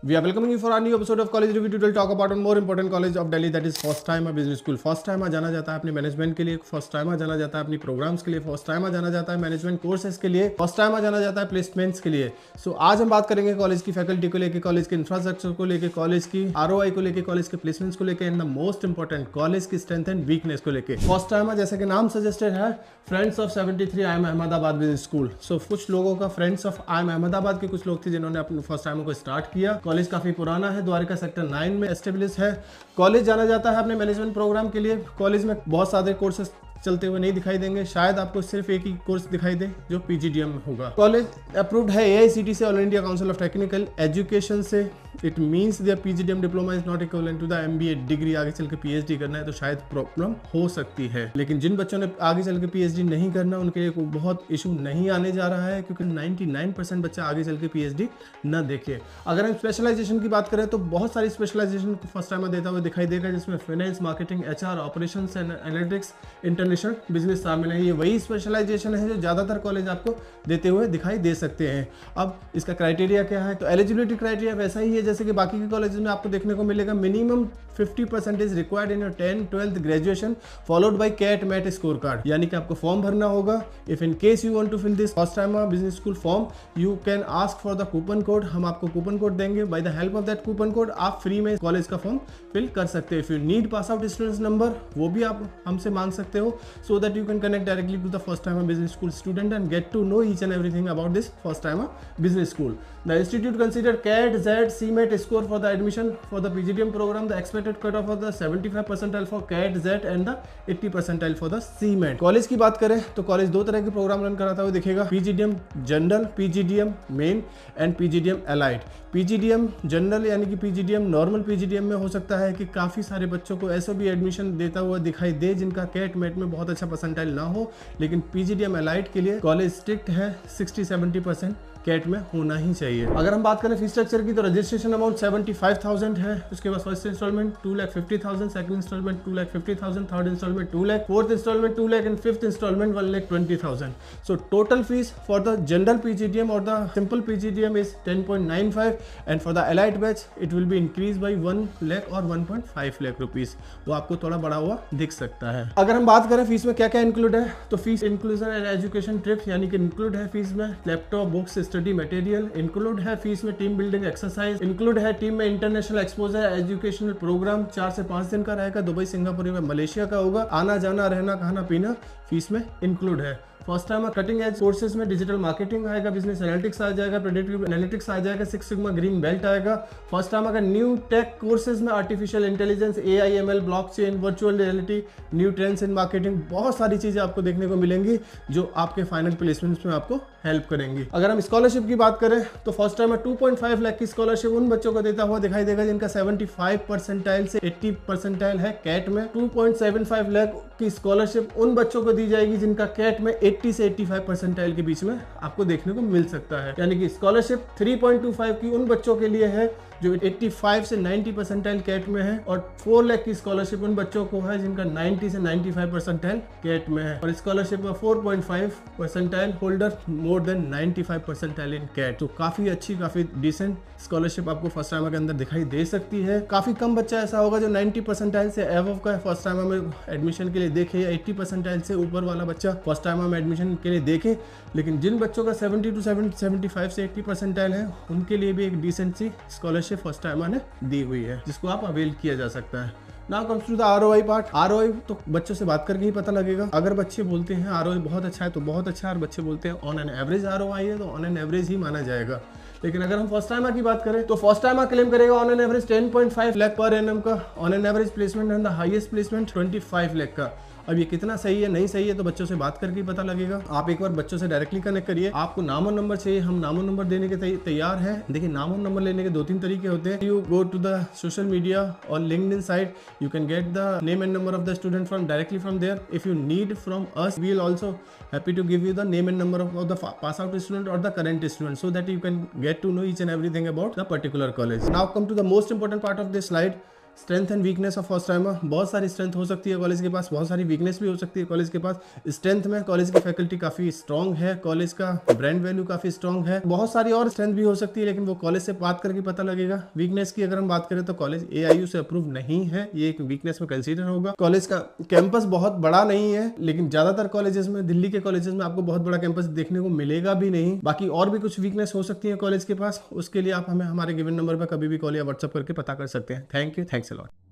We are welcoming you for our new episode of College Review. Today talk about one more important college of Delhi, that is First Time Business School. First Time जाना जाता है अपने management के लिए, first time जाना जाता है अपनी प्रोग्राम्स के लिए, फर्स्ट टाइम जाना जाता है मैनेजमेंट कोर्सेज के लिए, फर्स्ट टाइम जाना जाता है प्लेसमेंट्स के लिए। सो आज हम बात करेंगे कॉलेज की फैकल्टी को लेकर, कॉलेज के इंफ्रास्ट्रक्चर को लेकर, कॉलेज की ROI को लेकर, कॉलेज के प्लेसमेंट्स को लेकर and the most important college की स्ट्रेंथ एंड वीकनेस को लेकर। फर्स्ट टाइम जैसे कि नाम सजेस्टेड है, friends of 73 IIM Ahmedabad business school. So कुछ लोगों का फ्रेंड्स ऑफ IIM अहमदाबाद के कुछ लोग थे जिन्होंने अपने फर्स्ट टाइम को स्टार्ट किया। कॉलेज काफी पुराना है, द्वारका सेक्टर 9 में एस्टेब्लिश है। कॉलेज जाना जाता है अपने मैनेजमेंट प्रोग्राम के लिए। कॉलेज में बहुत सारे कोर्सेज चलते हुए नहीं दिखाई देंगे, शायद आपको सिर्फ एक ही कोर्स दिखाई दे जो PGDM में होगा। कॉलेज अप्रूव्ड है AICTE से, all India council of technical education से। It means their PGDM diploma is not equivalent to the MBA degree. आगे चल के PhD करना है तो शायद प्रॉब्लम हो सकती है, लेकिन जिन बच्चों ने आगे चल के PhD नहीं करना उनके लिए कोई बहुत इशू नहीं आने जा रहा है, क्योंकि 99% बच्चा आगे चल के PhD न देखे। अगर हम स्पेशलाइजेशन की बात करें तो बहुत सारी स्पेशलाइजेशन को फर्स्ट टाइम देता हुआ दिखाई देगा, जिसमें finance, marketing, HR, operations and analytics, international business शामिल है। ये वही स्पेशलाइजेशन है जो ज़्यादातर कॉलेज आपको देते हुए दिखाई दे सकते हैं। अब इसका क्राइटेरिया क्या है, तो एलिजिबिलिटी क्राइटेरिया वैसा ही है जैसे कि बाकी के कॉलेज में आपको देखने को मिलेगा। Minimum 50% is required in your 10th 12th graduation followed by CAT MAT score card, यानी कि आपको फॉर्म भरना होगा। If in case you want to fill this first time business school form, you can ask for the coupon code. हम आपको coupon code देंगे, by the help of that coupon code आप free में college का form fill कर सकते हैं। If you need pass out students number, वो भी आप हमसे मांग सकते हो, सो that you can connect directly to the first time business school student and get to know each and everything about this first time business school. The institute considered CAT, Z, CMAT score for the admission for the PGDM program. The expected cutoff of the 75 percentile for CAT, Z and the 80 percentile for the CMAT. College की बात करें तो college दो तरह के program run कराता हुआ दिखेगा, PGDM general, PGDM main and PGDM allied. PGDM general यानी कि PGDM नॉर्मल PGDM में हो सकता है कि काफ़ी सारे बच्चों को ऐसा भी एडमिशन देता हुआ दिखाई दे जिनका कैट मेट में बहुत अच्छा परसेंटाइल ना हो, लेकिन PGDM एलाइड के लिए कॉलेज स्ट्रिक्ट है, 60-70% कैट में होना ही चाहिए। अगर हम बात करें फीस स्ट्रक्चर की तो रजिस्ट्रेशन अमाउंट 75,000 है। उसके बाद first instalment 2,50,000, second instalment 2,50,000, third instalment 2 lakh, fourth instalment 2 lakh and fifth instalment 1,20,000। So total fees for the general PGDM और the simple PGDM is 10.95 and for the allied batch it will be increase by 1 lakh और 1.5 lakh rupees. वो आपको थोड़ा बड़ा हुआ दिख सकता है। अगर हम बात करें फीस में क्या क्या इंक्लूड है, तो fees inclusion and education trips यानी कि इंक्लूड है फीस में laptop, books, study material, include है फीस में टीम बिल्डिंग एक्सरसाइज, इंक्लूड है टीम में इंटरनेशनल एक्सपोजर एजुकेशनल प्रोग्राम 4 से 5 दिन का रहेगा, दुबई, सिंगापुर में मलेशिया का होगा। आना जाना, रहना, खाना पीना फीस में इंक्लूड है। First time cutting edge courses में डिजिटल मार्केटिंग आएगा, बिजनेस एनालिटिक्स आ जाएगा, प्रेडिक्टिव एनालिटिक्स आ जाएगा, 6 सिग्मा ग्रीन बेल्ट आएगा। फर्स्ट टाइम का न्यू टेक कोर्सेज में artificial intelligence, AI, ML, blockchain, virtual reality, new trends in marketing, बहुत सारी चीजें आपको देखने को मिलेंगी जो आपके फाइनल प्लेसमेंट्स में आपको हेल्प करेंगी। अगर हम स्कॉलरशिप की बात करें तो फर्स्ट टाइम में 2.5 लाख की स्कॉलरशिप उन बच्चों को देता हुआ दिखाई देगा जिनका 75 परसेंटाइल से 80 परसेंटाइल है कैट में। 2.75 लाख की स्कॉलरशिप उन बच्चों को दी जाएगी जिनका कैट में 80 से 85 परसेंटाइल के बीच में आपको देखने को मिल सकता है, यानी कि स्कॉलरशिप 3.25 की उन बच्चों के लिए है जो 85 से 90 परसेंटाइल कैट में है, और 4 लाख की स्कॉलरशिप उन बच्चों को है जिनका 90 से 95 परसेंटाइल कैट में है, और स्कॉलरशिप में 4.5 percentile holder more than 95 percentile in CAT. तो काफी अच्छी, काफी डिसेंट स्कॉलरशिप आपको फर्स्ट टाइम के अंदर दिखाई दे सकती है। काफी कम बच्चा ऐसा होगा जो 90 परसेंटाइल से एबव का फर्स्ट टाइम में एडमिशन के लिए देखे, या 80 परसेंटाइल से ऊपर वाला बच्चा फर्स्ट टाइम में एडमिशन के लिए देखे। लेकिन जिन बच्चों का 70 to 75 से 80 परसेंटाइल है उनके लिए भी एक डिसेंट सी स्कॉलरशिप फर्स्ट टाइमर ने दी हुई है, जिसको आप अवेल किया जा सकता है। Now comes to the ROI part. ROI तो बच्चों से बात करके ही पता लगेगा। अगर बच्चे बोलते हैं ROI बहुत अच्छा है तो बहुत अच्छा है, और बच्चे बोलते हैं ऑन एन एवरेज ROI है तो ऑन एन एवरेज ही माना जाएगा। लेकिन अगर हम फर्स्ट टाइमर की बात करें तो फर्स्ट टाइमर क्लेम करेगा on an average 10.5 lakh per annum का, on an average placement and the highest placement 25 lakh का। अब ये कितना सही है नहीं सही है तो बच्चों से बात करके ही पता लगेगा। आप एक बार बच्चों से डायरेक्टली कनेक्ट करिए। आपको नाम और नंबर चाहिए, हम नाम और नंबर देने के तैयार हैं। देखिए, नाम और नंबर लेने के 2-3 तरीके होते हैं। You go to the social media और LinkedIn site, you can get the name and number of the student from directly from there. If you need from us, we will also happy to give you the name and number of the pass out student और the current student, so that you can get to know each and everything about the particular college. Now come to the most important part of this slide, strength and weakness of first timer, बहुत सारी strength हो सकती है college के पास, बहुत सारी weakness भी हो सकती है कॉलेज के पास। स्ट्रेंथ में कॉलेज की फैकल्टी काफी स्ट्रांग है, कॉलेज का ब्रांड वैल्यू काफी स्ट्रांग है, बहुत सारी और स्ट्रेंथ भी हो सकती है, लेकिन वो कॉलेज से बात करके पता लगेगा। वीकनेस की अगर हम बात करें तो कॉलेज AIU से अप्रूव नहीं है, ये एक वीकनेस में कंसीडर होगा। कॉलेज का कैंपस बहुत बड़ा नहीं है, लेकिन ज्यादातर कॉलेजेस में, दिल्ली के कॉलेजेस में आपको बहुत बड़ा कैंपस देखने को मिलेगा भी नहीं। बाकी और भी कुछ वीकनेस हो सकती है कॉलेज के पास, उसके लिए आप हमें हमारे गिवन नंबर पर कभी भी कॉल या व्हाट्सएप करके पता कर सकते हैं। Thank you, thanks a lot.